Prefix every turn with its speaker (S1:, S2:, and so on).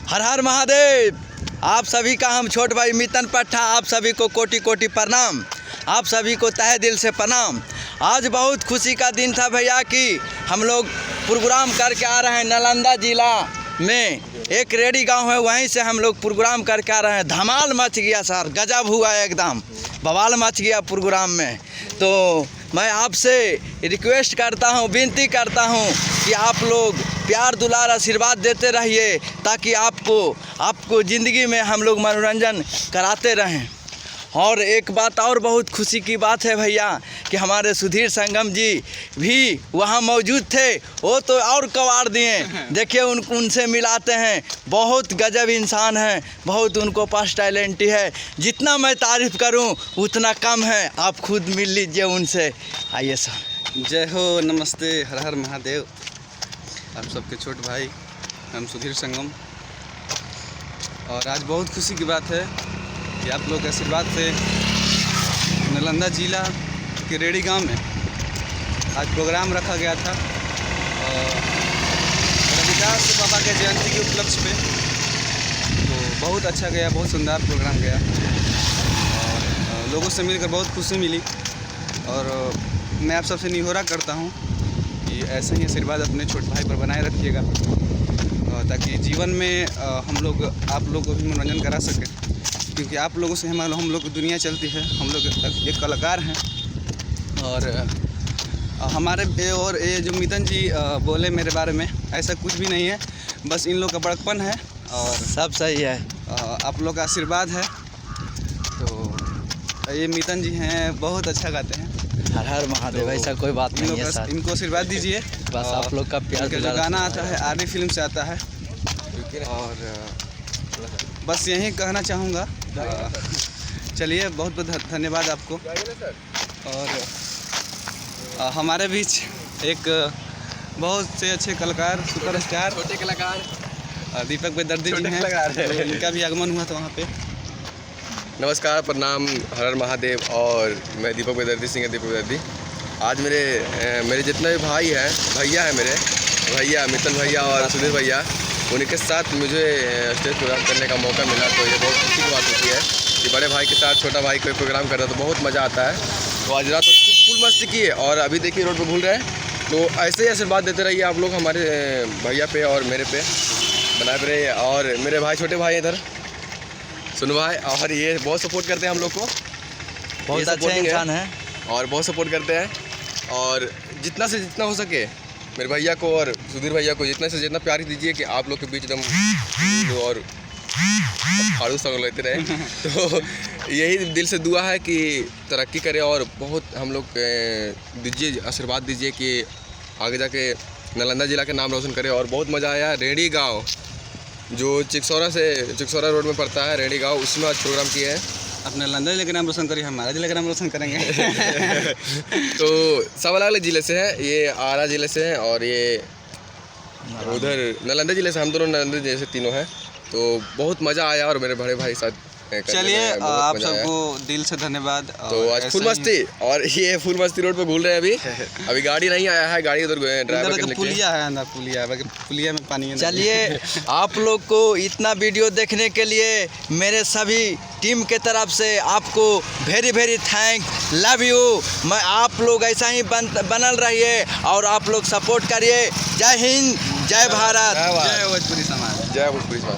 S1: हर हर महादेव। आप सभी का हम छोट भाई मितन पट्टा, आप सभी को कोटि कोटि प्रणाम, आप सभी को तहे दिल से प्रणाम। आज बहुत खुशी का दिन था भैया कि हम लोग प्रोग्राम करके आ रहे हैं। नालंदा जिला में एक रेडी गांव है, वहीं से हम लोग प्रोग्राम करके आ रहे हैं। धमाल मच गया सर, गजब हुआ, एकदम बवाल मच गया प्रोग्राम में। तो मैं आपसे रिक्वेस्ट करता हूं, विनती करता हूं कि आप लोग प्यार दुलार आशीर्वाद देते रहिए, ताकि आपको ज़िंदगी में हम लोग मनोरंजन कराते रहें। और एक बात और बहुत खुशी की बात है भैया कि हमारे सुधीर संगम जी भी वहाँ मौजूद थे। वो तो और कवाड़ दिए, देखिए उनसे मिलाते हैं। बहुत गजब इंसान हैं, बहुत उनको पास टैलेंट है। जितना मैं तारीफ़ करूं उतना कम है, आप खुद मिल लीजिए उनसे। आइए सर।
S2: जय हो, नमस्ते, हर हर महादेव। आप सबके छोट भाई, हम सुधीर संगम। और आज बहुत खुशी की बात है कि आप लोग के आशीर्वाद से नालंदा जिला के रेडी गांव में आज प्रोग्राम रखा गया था। और रविदास बाबा के जयंती के उपलक्ष्य पे तो बहुत अच्छा गया, बहुत सुंदर प्रोग्राम गया। और लोगों से मिलकर बहुत खुशी मिली। और मैं आप सबसे निहोरा करता हूँ कि ऐसे ही आशीर्वाद अपने छोटे भाई पर बनाए रखिएगा, ताकि जीवन में हम लोग आप लोगों को भी मनोरंजन करा सकें। क्योंकि आप लोगों से हम लोग की दुनिया चलती है। हम लोग एक कलाकार हैं। और हमारे और ये जो मितन जी बोले मेरे बारे में, ऐसा कुछ भी नहीं है, बस इन लोग का बड़कपन है और
S1: सब सही है।
S2: आप लोग का आशीर्वाद है। तो ये मितन जी हैं, बहुत अच्छा गाते हैं।
S1: हर हर महादेव। ऐसा कोई बात नहीं है सर,
S2: इनको आशीर्वाद दीजिए।
S1: बस आप लोग का प्यार।
S2: जो गाना आता है आरडी फिल्म से आता है। और बस यही कहना चाहूँगा। चलिए, बहुत बहुत धन्यवाद आपको। और हमारे बीच एक बहुत से अच्छे कलाकार, सुपरस्टार,
S3: छोटे कलाकार
S2: दीपक बेदर्दी जी हैं। तो इनका भी आगमन हुआ था वहाँ पे।
S3: नमस्कार, प्रणाम, हर हर महादेव। और मैं दीपक बेदर्दी सिंह, दीपक बेदर्दी। आज मेरे जितने भी भाई हैं, भैया हैं, मेरे भैया मितन भैया और सुधीर भैया, उनके साथ मुझे स्टेज प्रोग्राम करने का मौका मिला। तो ये बहुत खुशी की बात होती है कि बड़े भाई के साथ छोटा भाई कोई प्रोग्राम कर रहा है तो बहुत मज़ा आता है। तो आज रात फुल मस्ती की है। और अभी देखिए रोड पे भूल रहे हैं, तो ऐसे ही आशीर्वाद देते रहिए आप लोग हमारे भैया पे और मेरे पे बनाए पे रहिए। और मेरे भाई, छोटे भाई इधर सुन भाई, और ये बहुत सपोर्ट करते हैं हम लोग को,
S1: बहुत अच्छे इंसान हैं
S3: और बहुत सपोर्ट करते हैं। और जितना से जितना हो सके मेरे भैया को और सुधीर भैया को जितना से जितना प्यार दीजिए कि आप लोग के बीच एकदम और फाड़ू संग लेते रहे। तो यही दिल से दुआ है कि तरक्की करे और बहुत हम लोग दीजिए, आशीर्वाद दीजिए कि आगे जाके नालंदा जिला के नाम रोशन करे। और बहुत मज़ा आया। रेडी गांव जो चिकसौरा रोड में पड़ता है, रेडी गांव, उसमें आज प्रोग्राम किए हैं।
S2: अपने नालंदा जिले का नाम रोशन करिए, हमारा जिले का नाम रोशन करेंगे।
S3: तो सब अलग अलग ज़िले से हैं, ये आरा ज़िले से हैं और ये उधर नालंदा ज़िले से। हम दोनों नालंदा ज़िले से तीनों हैं। तो बहुत मज़ा आया और मेरे बड़े भाई साथ।
S2: चलिए, आप सबको दिल से धन्यवाद।
S3: तो आज फुल मस्ती, और ये फुल मस्ती रोड पे भूल रहे हैं। अभी गाड़ी नहीं आया है, गाड़ी उधर ड्राइवर के
S2: पुलिया है, अंदर पुलिया में पानी है।
S1: चलिए, आप लोग को इतना वीडियो देखने के लिए मेरे सभी टीम के तरफ से आपको very very thank, love you. मैं आप लोग ऐसा ही बनल रहिए और आप लोग सपोर्ट करिए। जय हिंद, जय भारत,
S2: जय भोजपुरी समाज।
S3: जय भोजपुरी समाज।